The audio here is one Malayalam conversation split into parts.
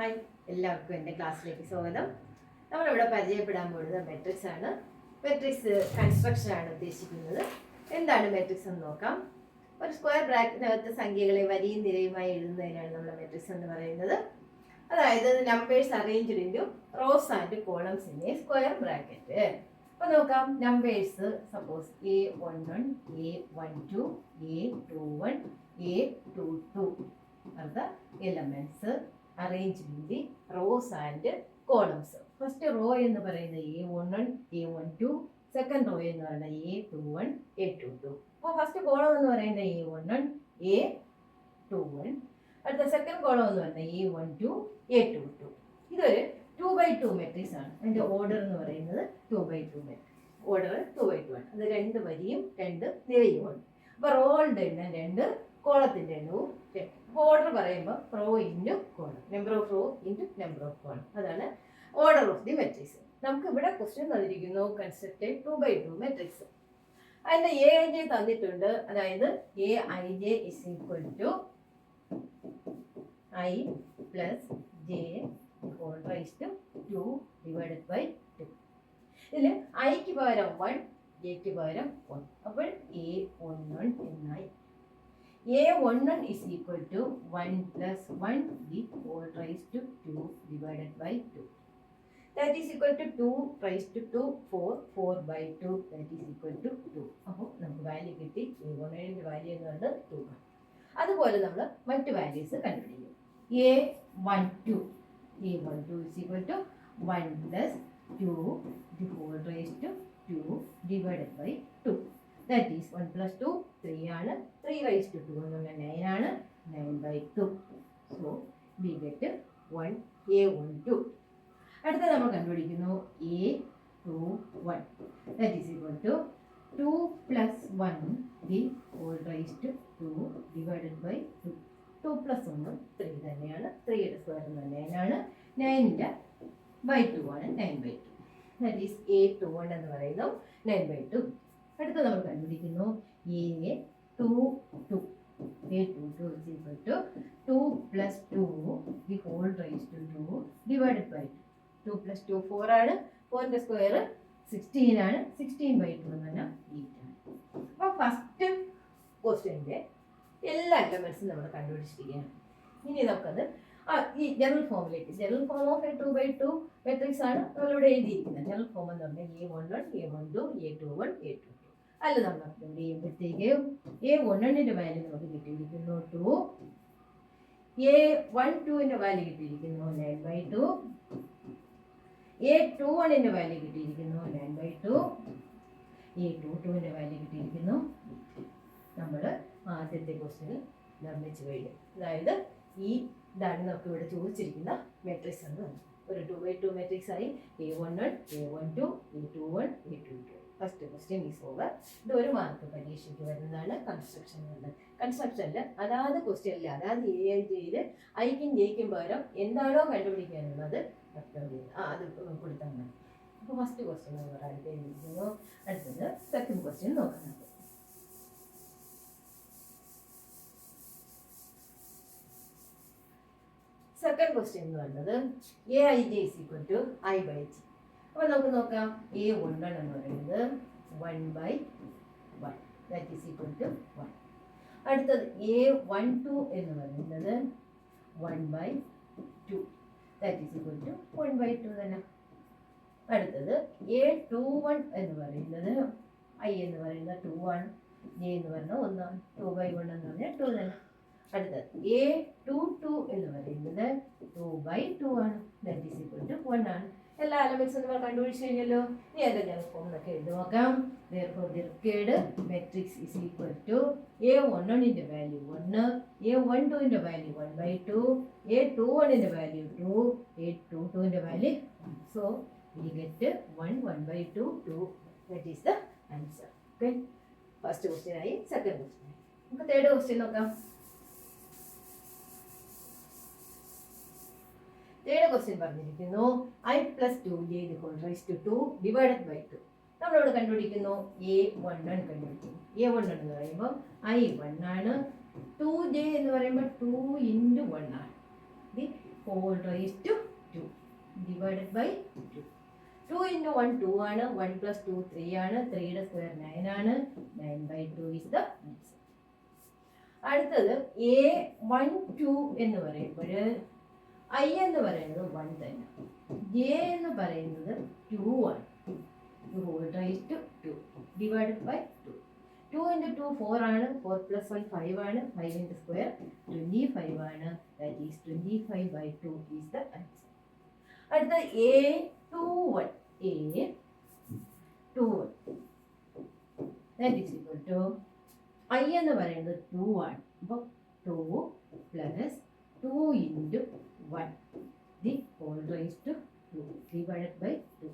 ഹായ്, എല്ലാവർക്കും എൻ്റെ ക്ലാസ്സിലേക്ക് സ്വാഗതം. നമ്മളിവിടെ പരിചയപ്പെടാൻ പോകുന്നത് മെട്രിക്സ് ആണ്. മെട്രിക്സ് കൺസ്ട്രക്ഷൻ ആണ് ഉദ്ദേശിക്കുന്നത്. എന്താണ് മെട്രിക്സ് എന്ന് നോക്കാം. ഒരു സ്ക്വയർ ബ്രാക്കറ്റിനകത്ത് സംഖ്യകളെ വരിയും നിരയുമായി എഴുതുന്നതിനാണ് നമ്മൾ മെട്രിക്സ് എന്ന് പറയുന്നത്. അതായത് numbers arranged into rose and columns in A square bracket. അപ്പോൾ നോക്കാം, numbers suppose A11, A12, A21, A22 are the elements arranged in the rows and columns. First row എന്ന് പറയുന്നത് A11, A12, സെക്കൻഡ് റോ എന്ന് പറയുന്നത് A21, A22. അപ്പോൾ ഫസ്റ്റ് കോളം എന്ന് പറയുന്നത് A11, A21. അടുത്ത സെക്കൻഡ് കോളം എന്ന് പറയുന്നത് A12, A22. ഇതൊരു 2x2 മെട്രിക്സ് ആണ്. അതിൻ്റെ ഓർഡർ എന്ന് പറയുന്നത് 2x2 മെട്രിക്സ്. ഓർഡർ 2x2 ആണ്. അത് രണ്ട് വരിയും രണ്ട് നിരയുമാണ്. അപ്പോൾ റോകളുടെ എണ്ണം രണ്ട്, കോളത്തിൻ്റെ എണ്ണവും രണ്ട്. അപ്പോൾ ഓർഡർ പറയുമ്പോൾ rho into column, number of rho into number of column, അതാണ് ഓർഡർ ഓഫ് ദി മെട്രിക്സ്. നമുക്ക് ഇവിടെ ക്വസ്റ്റ്യൻ തന്നിരിക്കുന്നു കൺസ്ട്രക്ട് 2x2 മെട്രിക്സ്. അതിൻ്റെ AIJ തന്നിട്ടുണ്ട്. അതായത് AIJ is equal to I plus J whole raise to 2 divided by 2. ഇതിൽ ഐക്ക് പകരം 1, ജെക്ക് പകരം 1. അപ്പോൾ A11 എന്നായി. A11 is equal to 1 plus 1 the whole raised to 2 divided by 2. That is equal to 2 raised to 2, 4, 4 by 2, that is equal to 2. അപ്പോൾ നമുക്ക് വാല്യൂ കിട്ടി. A11ൻ്റെ വാല്യൂ എന്ന് പറയുന്നത് 2 ആണ്. അതുപോലെ നമ്മൾ മറ്റ് വാല്യൂസ് കണ്ടുപിടിക്കും. A12 is equal to 1 plus 2 the whole raised to 2 divided by 2. That is 1 plus 2 3 ആണ്. 3 raised to 2 എന്ന് പറഞ്ഞാൽ 9 ആണ്. 9 by 2. So we get A12. അടുത്ത നമ്മൾ കണ്ടുപിടിക്കുന്നു A21. That is equal to 2 plus 1 the whole raised to 2 divided by 2. 2 plus 1 3 തന്നെയാണ്. 3യുടെ സ്ക്വയർ എന്ന് 9 ആണ്. 9ൻ്റെ by 2 ആണ്. 9 by 2. That is A21 എന്ന് പറയുന്നു 9 by 2. അടുത്ത നമ്മൾ കണ്ടുപിടിക്കുന്നു A22. A22 is equal to 2 plus 2 the whole raised to 2 divided by 2. 2 plus 2 4 ആണ്. 4ൻ്റെ സ്ക്വയർ 16 ആണ്. 16 by 2 എന്ന് പറഞ്ഞാൽ 8 ആണ്. അപ്പോൾ ഫസ്റ്റ് ക്വസ്റ്റ്യൻ്റെ എല്ലാ എലമെൻറ്റ്സും നമ്മൾ കണ്ടുപിടിച്ചിരിക്കുകയാണ്. ഇനി നമുക്കത് ഈ ജനറൽ ഫോമിലേക്ക്, general form of A 2x2 matrix ആണ് നമ്മളിവിടെ എഴുതിയിരിക്കുന്നത്. ജനറൽ ഫോം എന്ന് പറഞ്ഞാൽ A11, A12, A21, A22. അല്ല നമ്മൾ അപ്ലോഡ് ചെയ്യുമ്പോഴത്തേക്ക് A11ൻ്റെ വാല്യൂ നമുക്ക് കിട്ടിയിരിക്കുന്നു 2, A12ൻ്റെ വാല്യൂ കിട്ടിയിരിക്കുന്നു 9 by 2, A21ൻ്റെ വാല്യൂ കിട്ടിയിരിക്കുന്നു 9 by 2, A22ൻ്റെ വാല്യൂ കിട്ടിയിരിക്കുന്നു. നമ്മൾ ആദ്യത്തെ ക്വസ്റ്റ്യനിൽ നിർമ്മിച്ചു കഴിഞ്ഞു. അതായത് ഇതാണ് നമുക്ക് ഇവിടെ ചോദിച്ചിരിക്കുന്ന മെട്രിക്സ് എന്ന് പറഞ്ഞു. ഒരു 2x2 മെട്രിക്സ് ആയി A11, A12, A21, A22. First question is over. ഇത് ഒരു മാർക്ക് പരീക്ഷയ്ക്ക് വരുന്നതാണ് കൺസ്ട്രക്ഷൻ എന്നുള്ളത്. കൺസ്ട്രക്ഷനിൽ അതാത് ക്വസ്റ്റ്യനിൽ അതാത് AIJയിൽ ഐക്കും ജെയ്ക്കും പകരം എന്താണോ കണ്ടുപിടിക്കാനുള്ളത് അത് കൊടുത്താൽ മതി. അപ്പോൾ ഫസ്റ്റ് ക്വസ്റ്റ്യൻ ഓവർ ആയിട്ട് എഴുതിയിരിക്കുന്നു. അടുത്തത് സെക്കൻഡ് ക്വസ്റ്റ്യൻ നോക്കുന്നത്. സെക്കൻഡ് ക്വസ്റ്റ്യൻ എന്ന് പറയുന്നത് AIJ is equal to I by J. അപ്പോൾ നമുക്ക് നോക്കാം. A11 എന്ന് പറയുന്നത് 1 by 1, that is equal to 1. അടുത്തത് A12 എന്ന് പറയുന്നത് 1 by 2, that is equal to 1 by 2 തന്നെ. അടുത്തത് A21 എന്ന് പറയുന്നത് I എന്ന് പറയുന്നത് 2 ആണ്. J എന്ന് പറയുന്നത് 1 ആണ്. 2 by 1 എന്ന് പറഞ്ഞാൽ 2 തന്നെ. അടുത്തത് A22 എന്ന് പറയുന്നത് 2 by 2 ആണ്. ദാറ്റ് ഈസ് ഈക്വൽ ടു 1 ആണ്. എല്ലാ എലമെന്റ്സും നമ്മൾ കണ്ടുപിടിച്ച് കഴിഞ്ഞല്ലോ. ഇനി അതിൻ്റെ ജനറൽ ഫോം എന്നൊക്കെ എഴുതി നോക്കാം. Therefore the required matrix is equal to A11ൻ്റെ വാല്യൂ 1, A12ൻ്റെ വാല്യൂ 1 by 2, A21ൻ്റെ വാല്യൂ 2, A22ൻ്റെ value 1. So we get 1, 1 by 2, 2. That is the answer. Okay. First question ആയി. സെക്കൻഡ് ക്വസ്റ്റ്യൻ ആയി. നമുക്ക് തേർഡ് ക്വസ്റ്റ്യൻ നോക്കാം. തേർഡ് ക്വസ്റ്റ്യൻ പറഞ്ഞിരിക്കുന്നു I plus 2j the whole raised to 2 divided by 2. നമ്മളിവിടെ കണ്ടുപിടിക്കുന്നു A11 കണ്ടുപിടിക്കുന്നു. A11 എന്ന് പറയുമ്പോൾ I 1 ആണ്. 2j എന്ന് പറയുമ്പോൾ 2 into 1 ആണ്. The whole raised to 2 divided by 2. 2 into 1 2 ആണ്, 1 plus 2 3 ആണ്, 3യുടെ സ്ക്വയർ 9 ആണ്, 9 by 2 is the answer. അടുത്തത് A12 എന്ന് പറയുമ്പോൾ I എന്ന് പറയുന്നത് 1 തന്നെ, J എന്ന് പറയുന്നത് 2 ആണ്, whole raised to 2 divided by 2. 2 into 2 4 ആണ്, 4 plus 1 5 ആണ്, 5 into square 25 ആണ്, that is 25 by 2 is the answer. അടുത്ത A21 that is equal to I എന്ന് പറയുന്നത് 2 ആണ്, അപ്പോൾ 2 plus 2 into 1 the whole raised to 2 divided by 2.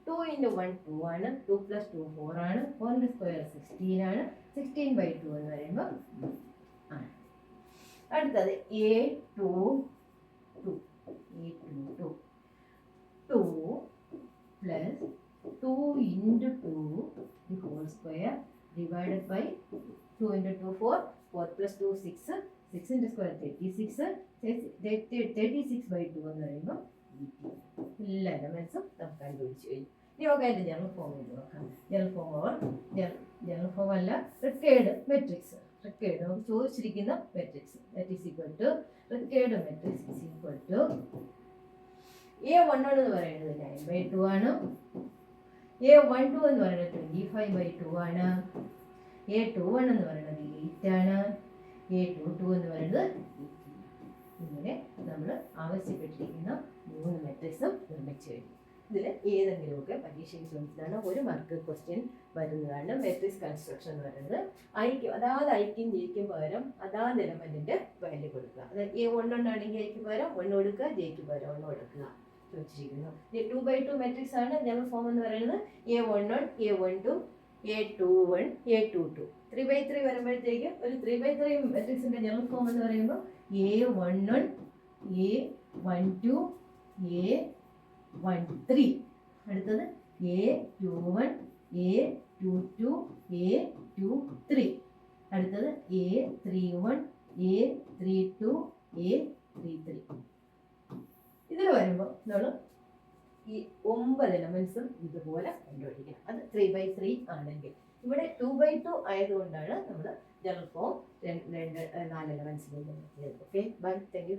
2 into 1 2 ആണ്, 2 plus 2 4 ആണ്, 4 ന്റെ സ്ക്വയർ 16 ആണ്, 16 by 2 എന്ന് പറയുമ്പോൾ ആണ്. അടുത്തത് A22 2 plus 2 into 2 the whole square divided by 2 into 2 4, 4 plus 2 6, 6 into square 36, 36 by 2 എന്ന് പറയുമ്പോൾ എല്ലാ എലമെന്റ്സും നമുക്ക് കണ്ടുപിടിച്ച് കഴിഞ്ഞു. ഇനി നമുക്ക് അതിൻ്റെ ജനറൽ ഫോം ചെയ്ത് നോക്കാം. ജനറൽ ഫോം അല്ല, റിക്കേർഡ് മെട്രിക്സ്. റിക്കേർഡ് നമുക്ക് ചോദിച്ചിരിക്കുന്ന matrix that is equal to required matrix is equal to A11 എന്ന് പറയുന്നത് 9 by 2 ആണ്, A12 എന്ന് പറയുന്നത് 25 by 2 ആണ്, A21 എന്ന് പറയുന്നത് 8 ആണ്, A22 എന്ന് പറയുന്നത് 18. ഇങ്ങനെ നമ്മൾ ആവശ്യപ്പെട്ടിരിക്കുന്ന 3 മെട്രിക്സും നിർമ്മിച്ചു കഴിഞ്ഞു. ഇതിൽ ഏതെങ്കിലുമൊക്കെ പരീക്ഷയ്ക്ക് ചോദിച്ചതാണ്, ഒരു മാർക്ക് ക്വസ്റ്റ്യൻ വരുന്നതാണ് മെട്രിക്സ് കൺസ്ട്രക്ഷൻ എന്ന് പറയുന്നത്. അതാത് ഐക്കും ജെയ്ക്കും പകരം അതാത് എലമെന്റിന്റെ വാല്യൂ കൊടുക്കുക. അതായത് A11 ആണെങ്കിൽ ഐക്ക് പകരം 1 കൊടുക്കുക, ജെയ്ക്ക് പകരം 1 കൊടുക്കുക ചോദിച്ചിരിക്കുന്നു. 2 by 2 മെട്രിക്സ് ആണ് ജനറൽ ഫോം എന്ന് പറയുന്നത്. A11 A12 A21 A22. 3 by 3 വരുമ്പോഴത്തേക്ക് ഒരു 3 by 3 മെട്രിക്സിന്റെ ജനറൽ ഫോം എന്ന് പറയുമ്പോൾ A11 A12 A13. അടുത്തത് A21 A22 A23. അടുത്തത് A31 A32 A33. ഇതിൽ വരുമ്പോൾ നമ്മൾ ഈ 9 എലമെന്റ്സും ഇതുപോലെ കണ്ടുപിടിക്കണം. അത് 3 by 3 ആണെങ്കിൽ. ഇവിടെ 2 by 2 ആയതുകൊണ്ടാണ് നമ്മൾ ജനറൽ ഫോം 4 എലമെന്റ്സിലേക്ക്. Okay bye, thank U.